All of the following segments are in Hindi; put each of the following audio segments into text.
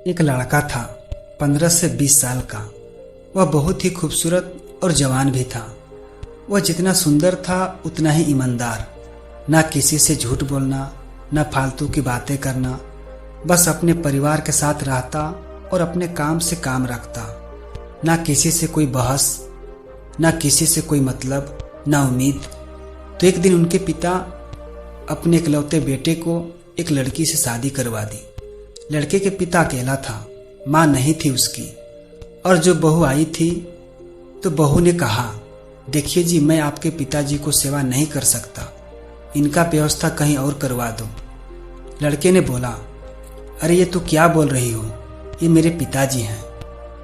एक लड़का था 15 से 20 साल का। वह बहुत ही खूबसूरत और जवान भी था। वह जितना सुंदर था उतना ही ईमानदार। ना किसी से झूठ बोलना, ना फालतू की बातें करना, बस अपने परिवार के साथ रहता और अपने काम से काम रखता। ना किसी से कोई बहस, ना किसी से कोई मतलब, ना उम्मीद। तो एक दिन उनके पिता अपने इकलौते बेटे को एक लड़की से शादी करवा दी। लड़के के पिता अकेला था, माँ नहीं थी उसकी। और जो बहू आई थी तो बहू ने कहा, देखिए जी, मैं आपके पिताजी को सेवा नहीं कर सकता, इनका व्यवस्था कहीं और करवा दो। लड़के ने बोला, अरे ये तू क्या बोल रही हो, ये मेरे पिताजी हैं,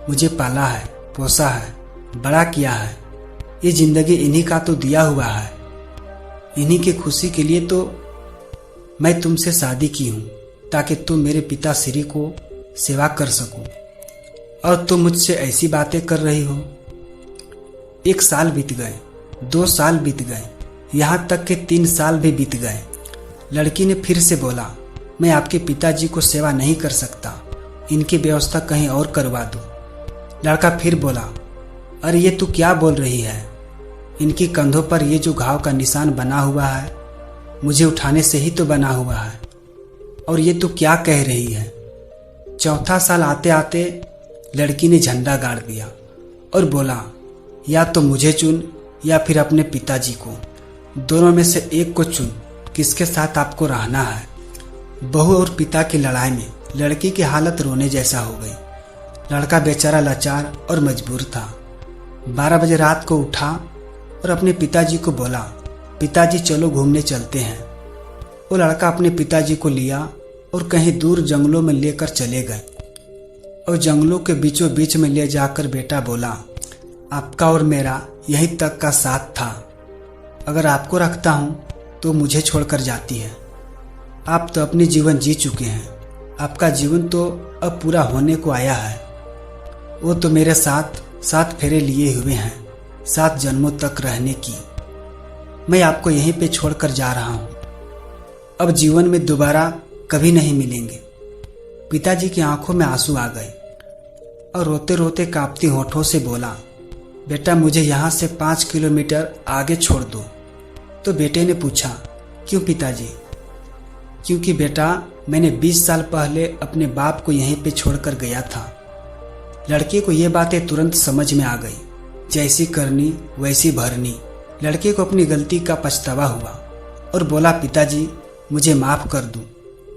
मुझे पाला है, पोसा है, बड़ा किया है, ये जिंदगी इन्हीं का तो दिया हुआ है, इन्हीं की खुशी के लिए तो मैं तुमसे शादी की हूँ, ताकि तुम मेरे पिता श्री को सेवा कर सको, और तुम मुझसे ऐसी बातें कर रही हो। 1 साल बीत गए, 2 साल बीत गए, यहाँ तक कि 3 साल भी बीत गए। लड़की ने फिर से बोला, मैं आपके पिताजी को सेवा नहीं कर सकता, इनकी व्यवस्था कहीं और करवा दो। लड़का फिर बोला, अरे ये तू क्या बोल रही है, इनकी कंधों पर ये जो घाव का निशान बना हुआ है, मुझे उठाने से ही तो बना हुआ है, और ये तू क्या कह रही है। 4था साल आते आते लड़की ने झंडा गाड़ दिया और बोला, या तो मुझे चुन या फिर अपने पिताजी को, दोनों में से एक को चुन, किसके साथ आपको रहना है। बहू और पिता की लड़ाई में लड़की की हालत रोने जैसा हो गई। लड़का बेचारा लाचार और मजबूर था। 12 बजे रात को उठा और अपने पिताजी को बोला, पिताजी चलो घूमने चलते हैं। वो लड़का अपने पिताजी को लिया और कहीं दूर जंगलों में लेकर चले गए, और जंगलों के बीचों बीच में ले जाकर बेटा बोला, आपका और मेरा यहीं तक का साथ था, अगर आपको रखता हूँ तो मुझे छोड़कर जाती है। आप तो अपने जीवन जी चुके हैं, आपका जीवन तो अब पूरा होने को आया है। वो तो मेरे साथ 7 फेरे लिए हुए हैं, 7 जन्मों तक रहने की। मैं आपको यहीं पे छोड़कर जा रहा हूँ, अब जीवन में दोबारा कभी नहीं मिलेंगे। पिताजी की आंखों में आंसू आ गए और रोते रोते कांपती होठों से बोला, बेटा मुझे यहाँ से 5 किलोमीटर आगे छोड़ दो। तो बेटे ने पूछा, क्यों पिताजी। क्योंकि बेटा मैंने 20 साल पहले अपने बाप को यहीं पे छोड़कर गया था। लड़के को ये बातें तुरंत समझ में आ गई, जैसी करनी वैसी भरनी। लड़के को अपनी गलती का पछतावा हुआ और बोला, पिताजी मुझे माफ़ कर दो,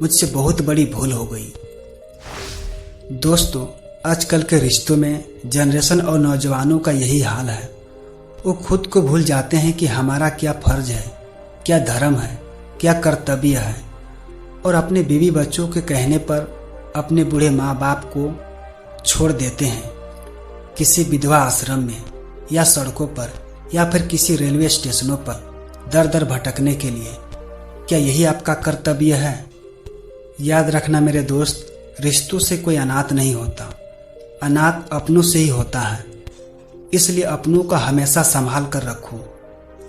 मुझसे बहुत बड़ी भूल हो गई। दोस्तों, आजकल के रिश्तों में जनरेशन और नौजवानों का यही हाल है। वो खुद को भूल जाते हैं कि हमारा क्या फर्ज है, क्या धर्म है, क्या कर्तव्य है, और अपने बीवी बच्चों के कहने पर अपने बूढ़े माँ बाप को छोड़ देते हैं किसी विधवा आश्रम में, या सड़कों पर, या फिर किसी रेलवे स्टेशनों पर दर दर भटकने के लिए। क्या यही आपका कर्तव्य है? याद रखना मेरे दोस्त, रिश्तों से कोई अनाथ नहीं होता, अनाथ अपनों से ही होता है। इसलिए अपनों का हमेशा संभाल कर रखो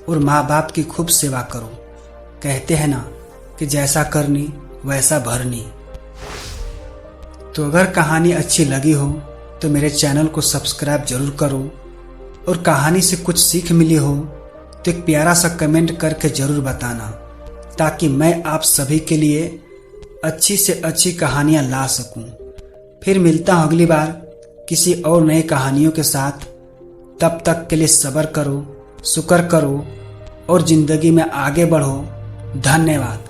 और माँ बाप की खूब सेवा करो। कहते हैं ना कि जैसा करनी वैसा भरनी। तो अगर कहानी अच्छी लगी हो तो मेरे चैनल को सब्सक्राइब जरूर करो, और कहानी से कुछ सीख मिली हो तो एक प्यारा सा कमेंट करके जरूर बताना, ताकि मैं आप सभी के लिए अच्छी से अच्छी कहानियाँ ला सकूं। फिर मिलता हूँ अगली बार किसी और नई कहानियों के साथ। तब तक के लिए सब्र करो, शुक्र करो और जिंदगी में आगे बढ़ो। धन्यवाद।